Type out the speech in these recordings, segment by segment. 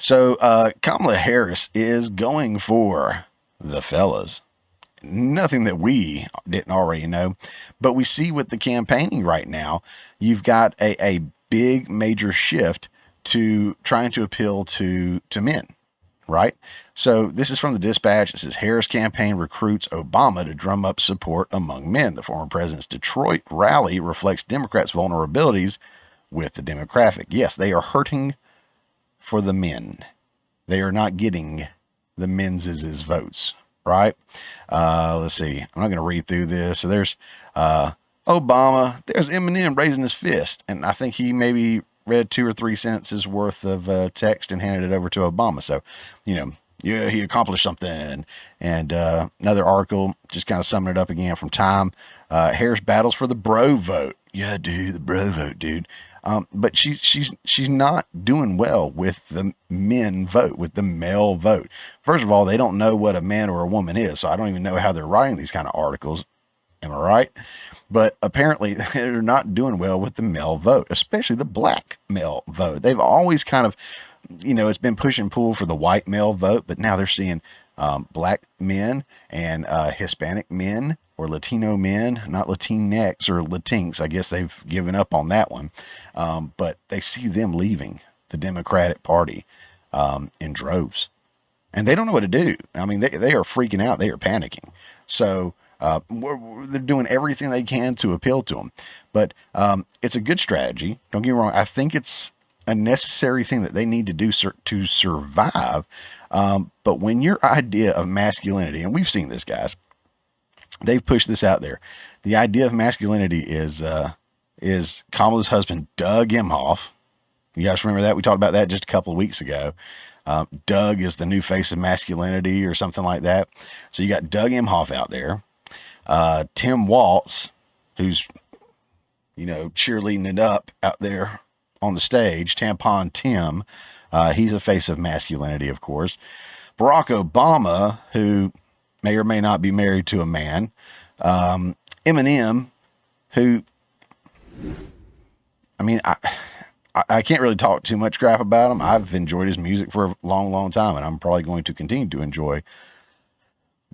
So Kamala Harris is going for the fellas. Nothing that we didn't already know, but we see with the campaigning right now, you've got a big major shift to trying to appeal to men, right? So this is from the Dispatch. It says Harris campaign recruits Obama to drum up support among men. The former president's Detroit rally reflects Democrats' vulnerabilities with the demographic. Yes, they are hurting for the men. They are not getting the men's votes, right? Let's see. I'm not going to read through this. So there's Obama. There's Eminem raising his fist, and I think he maybe read 2 or 3 sentences worth of text and handed it over to Obama. So, yeah, he accomplished something. And another article just kind of summing it up again from Time. Harris battles for the bro vote. Yeah, dude, the bro vote, dude. But she's not doing well with the men vote, with the male vote. First of all, they don't know what a man or a woman is, so I don't even know how they're writing these kind of articles. Am I right? But apparently they're not doing well with the male vote, especially the black male vote. They've always kind of, it's been push and pull for the white male vote, but now they're seeing black men and Hispanic men or Latino men, not Latinx or Latinx. I guess they've given up on that one. But they see them leaving the Democratic Party in droves. And they don't know what to do. I mean, they are freaking out. They are panicking. So they're doing everything they can to appeal to them. But it's a good strategy. Don't get me wrong. I think it's a necessary thing that they need to do to survive. But when your idea of masculinity, and we've seen this, guys, they've pushed this out there. The idea of masculinity is Kamala's husband, Doug Emhoff. You guys remember that? We talked about that just a couple of weeks ago. Doug is the new face of masculinity or something like that. So you got Doug Emhoff out there. Tim Walz, who's, cheerleading it up out there on the stage. Tampon Tim. He's a face of masculinity, of course. Barack Obama, who may or may not be married to a man. Eminem, who, I can't really talk too much crap about him. I've enjoyed his music for a long, long time, and I'm probably going to continue to enjoy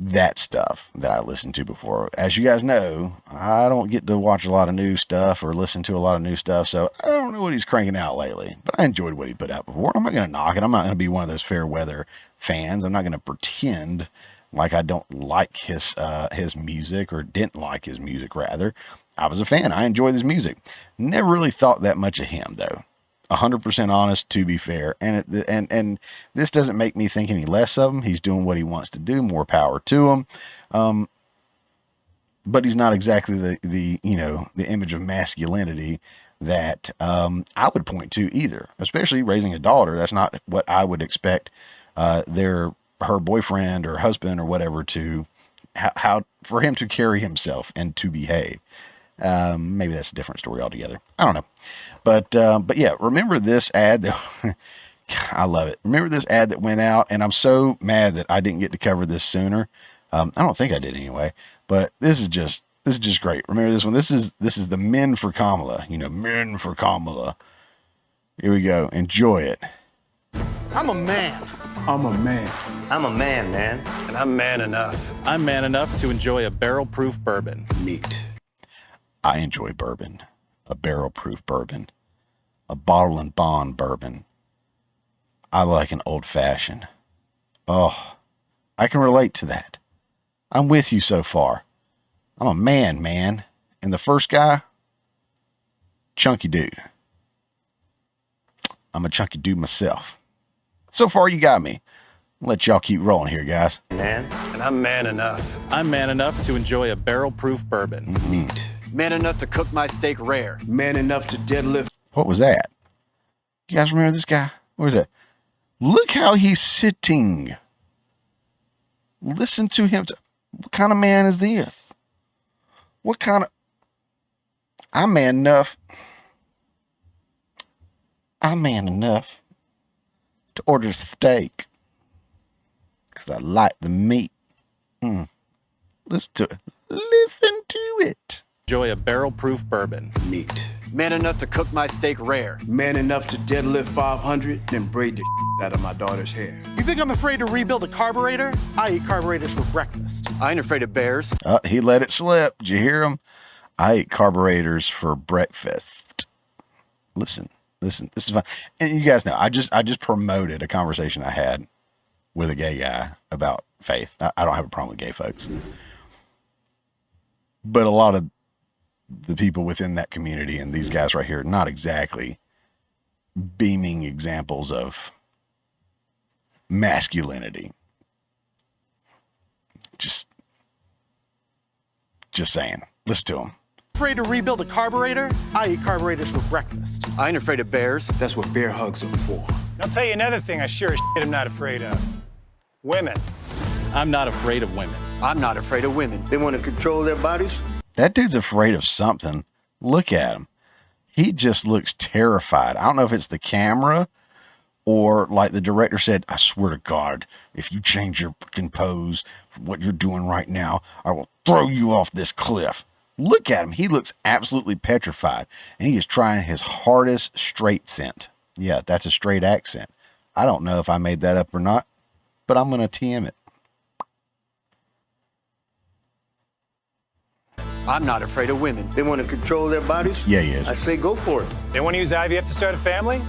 that stuff that I listened to before. As you guys know, I don't get to watch a lot of new stuff or listen to a lot of new stuff, so I don't know what he's cranking out lately, but I enjoyed what he put out before. I'm not going to knock it. I'm not going to be one of those fair weather fans. I'm not going to pretend like I don't like his music, or didn't like his music, rather. I was a fan. I enjoyed his music. Never really thought that much of him, though. 100% honest, to be fair. And this doesn't make me think any less of him. He's doing what he wants to do. More power to him. But he's not exactly the image of masculinity that I would point to either. Especially raising a daughter. That's not what I would expect her boyfriend or husband or whatever to how for him to carry himself and to behave. Maybe that's a different story altogether. I don't know. But yeah, remember this ad that I love it. Remember this ad that went out, and I'm so mad that I didn't get to cover this sooner. I don't think I did anyway, but this is just great. Remember this one? This is the Men for Kamala, Men for Kamala. Here we go. Enjoy it. I'm a man. I'm a man. I'm a man, man. And I'm man enough. I'm man enough to enjoy a barrel-proof bourbon. Neat. I enjoy bourbon, a barrel-proof bourbon, a bottle and bond bourbon. I like an old-fashioned. Oh, I can relate to that. I'm with you so far. I'm a man. And the first guy, chunky dude. I'm a chunky dude myself. So far, you got me. I'll let y'all keep rolling here, guys. Man. And I'm man enough. I'm man enough to enjoy a barrel-proof bourbon. Neat. Man enough to cook my steak rare. Man enough to deadlift. What was that? You guys remember this guy? What is that? Look how he's sitting. Listen to him. What kind of man is this? What kind of... I'm man enough to order a steak because I like the meat. Listen to it. Listen to it. Enjoy a barrel-proof bourbon. Neat. Man enough to cook my steak rare. Man enough to deadlift 500, then braid the out of my daughter's hair. You think I'm afraid to rebuild a carburetor? I eat carburetors for breakfast. I ain't afraid of bears. He let it slip. Did you hear him? I eat carburetors for breakfast. Listen, this is fun. And you guys know, I just promoted a conversation I had with a gay guy about faith. I don't have a problem with gay folks. But a lot of the people within that community and these guys right here, not exactly beaming examples of masculinity. Just saying. Listen to him. Afraid to rebuild a carburetor? I eat carburetors for breakfast. I ain't afraid of bears. That's what bear hugs are for. I'll tell you another thing I sure as shit am not afraid of. Women. I'm not afraid of women. I'm not afraid of women. They want to control their bodies? That dude's afraid of something. Look at him. He just looks terrified. I don't know if it's the camera or like the director said, I swear to God, if you change your freaking pose from what you're doing right now, I will throw you off this cliff. Look at him. He looks absolutely petrified. And he is trying his hardest straight scent. Yeah, that's a straight accent. I don't know if I made that up or not, but I'm going to TM it. I'm not afraid of women. They want to control their bodies? Yeah, he is. I say go for it. They want to use IVF to start a family?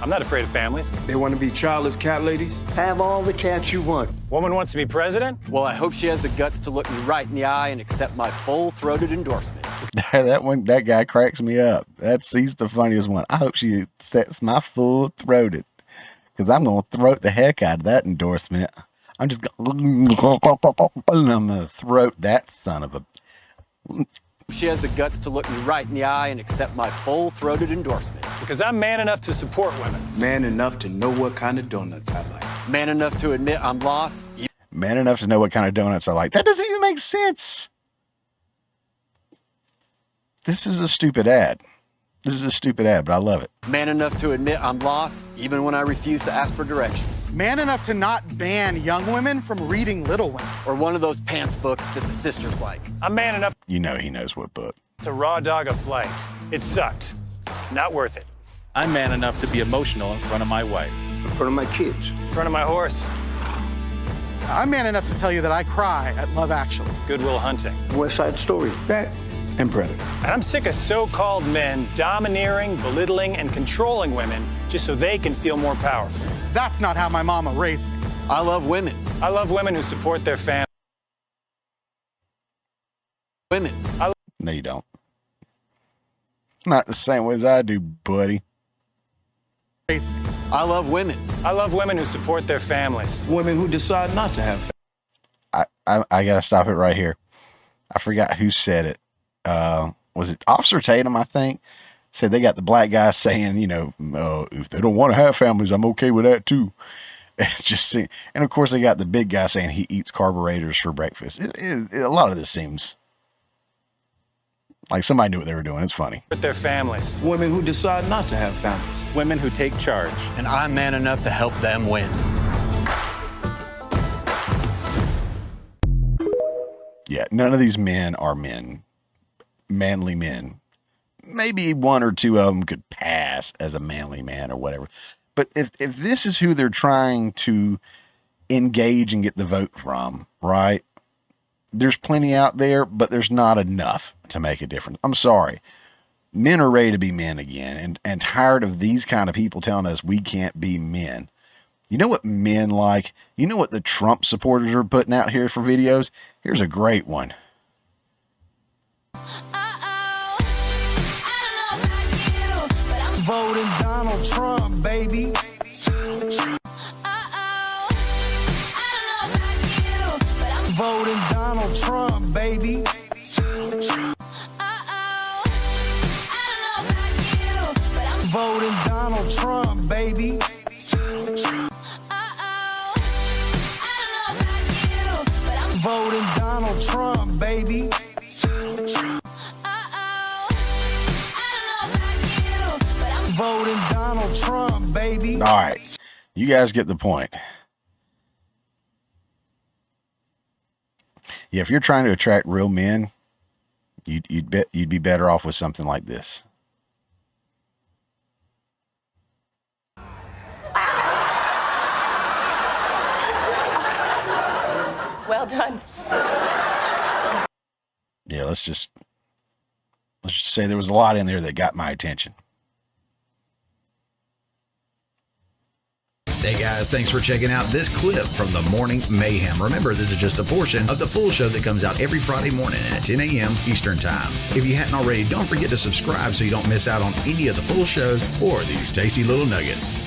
I'm not afraid of families. They want to be childless cat ladies? Have all the cats you want. Woman wants to be president? Well, I hope she has the guts to look me right in the eye and accept my full-throated endorsement. That guy cracks me up. He's the funniest one. I hope she accepts my full-throated, because I'm going to throat the heck out of that endorsement. I'm going to throat that son of a... She has the guts to look me right in the eye and accept my full-throated endorsement. Because I'm man enough to support women. Man enough to know what kind of donuts I like. Man enough to admit I'm lost. Man enough to know what kind of donuts I like. That doesn't even make sense. This is a stupid ad. But I love it. Man enough to admit I'm lost, even when I refuse to ask for directions. Man enough to not ban young women from reading Little Women. Or one of those pants books that the sisters like. I'm man enough You know he knows what book. to raw dog a flight. It sucked. Not worth it. I'm man enough to be emotional in front of my wife. In front of my kids. In front of my horse. I'm man enough to tell you that I cry at Love Actually. Good Will Hunting. West Side Story. That and Predator. And I'm sick of so-called men domineering, belittling, and controlling women just so they can feel more powerful. That's not how my mama raised me. I love women. I love women who support their family. Women. No, you don't. Not the same way as I do, buddy. Raised me. I love women. I love women who support their families. Women who decide not to have. I gotta stop it right here. I forgot who said it. Was it Officer Tatum, I think? Said they got the black guy saying, if they don't want to have families, I'm okay with that too. It's just, and of course they got the big guy saying he eats carburetors for breakfast. A lot of this seems like somebody knew what they were doing. It's funny. With their families. Women who decide not to have families. Women who take charge. And I'm man enough to help them win. Yeah, none of these men are men. Manly men. Maybe one or two of them could pass as a manly man or whatever. But if this is who they're trying to engage and get the vote from, right? There's plenty out there, but there's not enough to make a difference. I'm sorry. Men are ready to be men again and tired of these kind of people telling us we can't be men. You know what men like? You know what the Trump supporters are putting out here for videos? Here's a great one. Voting Donald Trump, baby. Voting Donald Trump, baby. Voting Donald Trump, baby. Voting Donald Trump, baby. Voting Donald Trump, baby. All right. You guys get the point. Yeah, if you're trying to attract real men, you'd be better off with something like this. Well done. Yeah, let's just say there was a lot in there that got my attention. Hey guys, thanks for checking out this clip from the Morning Mayhem. Remember, this is just a portion of the full show that comes out every Friday morning at 10 a.m. Eastern Time. If you hadn't already, don't forget to subscribe so you don't miss out on any of the full shows or these tasty little nuggets.